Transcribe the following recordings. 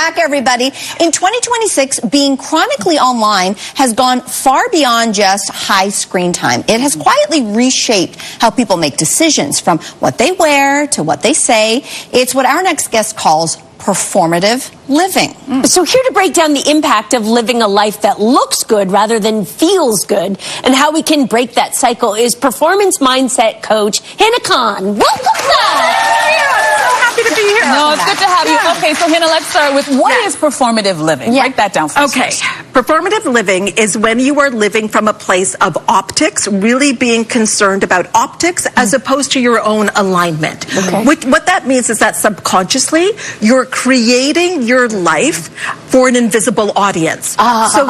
back, everybody. In 2026, being chronically online has gone far beyond just high screen time. It has quietly reshaped how people make decisions, from what they wear to what they say. It's what our next guest calls performative living. So here to break down the impact of living a life that looks good rather than feels good, and how we can break that cycle, is performance mindset coach Hina Khan. Welcome back! To be here. No, it's good to have you. Okay, so Hina, let's start with what is performative living? Break that down for us. Okay, performative living is when you are living from a place of optics, really being concerned about optics as opposed to your own alignment. Okay. What that means is that subconsciously you're creating your life for an invisible audience. So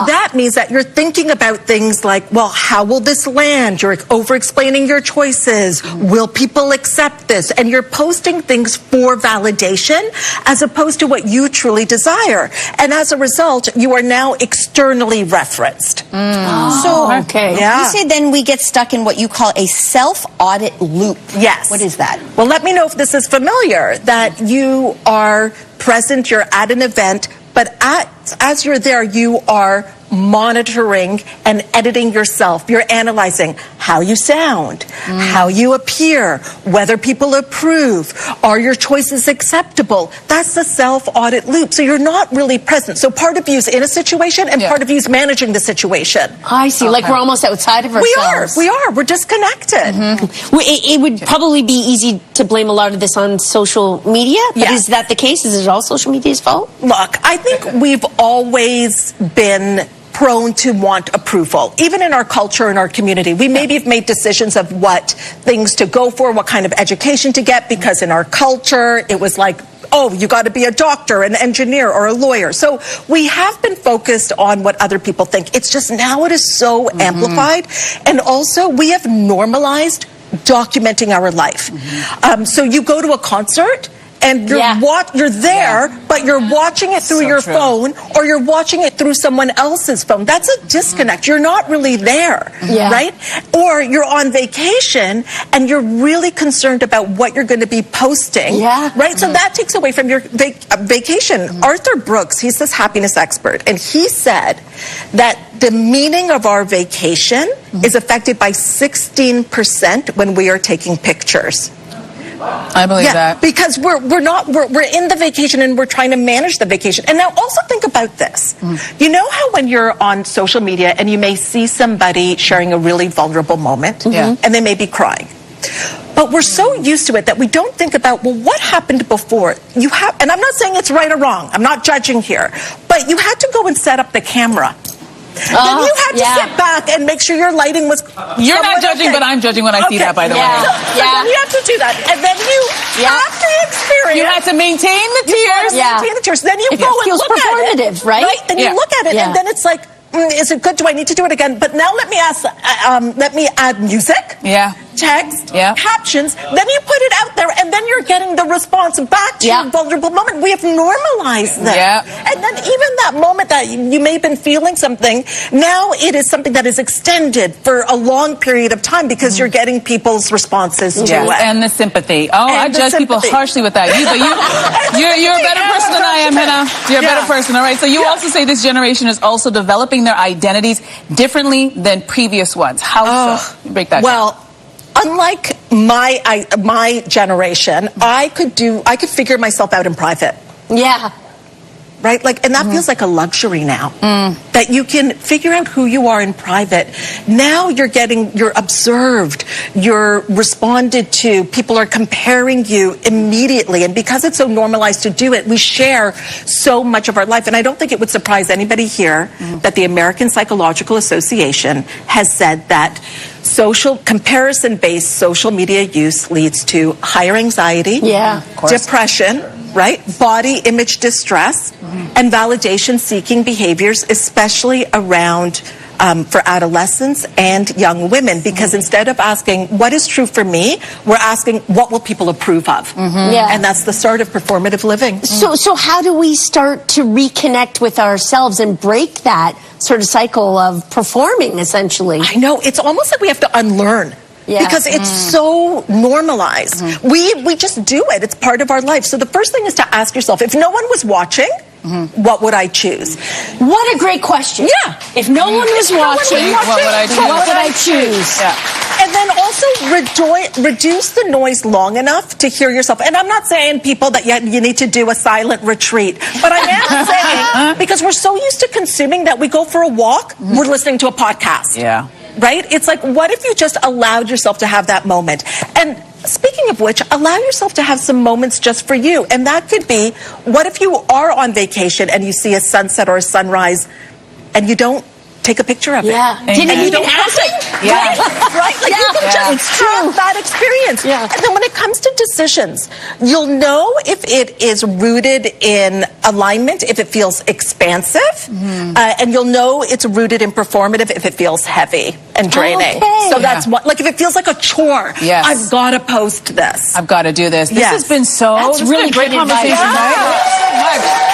that means that you're thinking about things like, well, how will this land? You're over-explaining your choices. Will people accept this? And you're posting things for validation as opposed to what you truly desire. And as a result, you are now externally referenced. So, Yeah. you say then we get stuck in what you call a self-audit loop. Yes. What is that? Well, let me know if this is familiar, that you are present, you're at an event, but as you're there, you are monitoring and editing yourself. You're analyzing how you sound, how you appear, whether people approve, are your choices acceptable. That's the self-audit loop. So you're not really present. So part of you's in a situation and part of you's managing the situation. I see. Like we're almost outside of ourselves. We are. We're disconnected. It would probably be easy to blame a lot of this on social media, but is that the case? Is it all social media's fault? Look, I think we've always been prone to want approval, even in our culture, in our community. We maybe have made decisions of what things to go for, what kind of education to get, because in our culture, it was like, oh, you got to be a doctor, an engineer, or a lawyer. So we have been focused on what other people think. It's just now it is so amplified. And also, we have normalized documenting our life. So you go to a concert, and you're there, but you're watching it through your phone, or you're watching it through someone else's phone. That's a disconnect. You're not really there, right? Or you're on vacation, and you're really concerned about what you're going to be posting, right? So that takes away from your vacation. Arthur Brooks, he's this happiness expert, and he said that the meaning of our vacation is affected by 16% when we are taking pictures. I believe that. Because we're in the vacation and we're trying to manage the vacation. And now also think about this. You know how when you're on social media and you may see somebody sharing a really vulnerable moment and they may be crying. But we're so used to it that we don't think about, well, what happened before? And I'm not saying it's right or wrong. I'm not judging here. But you had to go and set up the camera. Then you had to sit back and make sure your lighting was... You're not judging, but I'm judging when I see that, by the way. So then you have to do that. And then you have to experience... You had to maintain the tears. Maintain the tears. Then you go and feels look at performative, right? Then you look at it, and then it's like, is it good? Do I need to do it again? But now let me add music. Text, captions, then you put it out there, and then you're getting the response back to your vulnerable moment. We have normalized that. And then even that moment that you may have been feeling something, now it is something that is extended for a long period of time because you're getting people's responses to it. And the sympathy. Oh, I judge people harshly with that. You're a better person than I am, Hina. You're a better person, all right? So you also say this generation is also developing their identities differently than previous ones. How so? Break that down. Unlike my generation, I could figure myself out in private. Right? And that feels like a luxury now. That you can figure out who you are in private. Now you're observed, you're responded to, people are comparing you immediately. And because it's so normalized to do it, we share so much of our life. And I don't think it would surprise anybody here that the American Psychological Association has said that comparison-based social media use leads to higher anxiety, depression, right? Body image distress, and validation-seeking behaviors, especially around for adolescents and young women, because instead of asking what is true for me, we're asking what will people approve of. And that's the start of performative living. So how do we start to reconnect with ourselves and break that sort of cycle of performing, essentially? I know, it's almost like we have to unlearn. Because it's so normalized. We just do it. It's part of our life. So the first thing is to ask yourself, if no one was watching, what would I choose? What a great question. Yeah. If no one was watching, what would I choose? what would I choose? Yeah. And then also reduce the noise long enough to hear yourself. And I'm not saying, people, that you need to do a silent retreat. But I am saying, because we're so used to consuming that we go for a walk, we're listening to a podcast. Yeah. Right? It's like, what if you just allowed yourself to have that moment? And speaking of which, allow yourself to have some moments just for you. And that could be, what if you are on vacation and you see a sunset or a sunrise and you don't take a picture of it? Yeah. Did it even happen? Yeah. Right? Like, you can just have that experience. Yeah. And then when it comes to decisions, you'll know if it is rooted in alignment, if it feels expansive, and you'll know it's rooted in performative if it feels heavy and draining. Okay. So that's what, like, if it feels like a chore, Yes. I've got to post this. I've got to do this. This Yes. has been That's this really has been a great good advice. conversation, right? Thank you so much.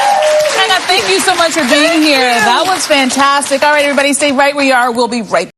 Hina, thank you so much for being here. That was fantastic. All right, everybody, stay right where you are. We'll be right back.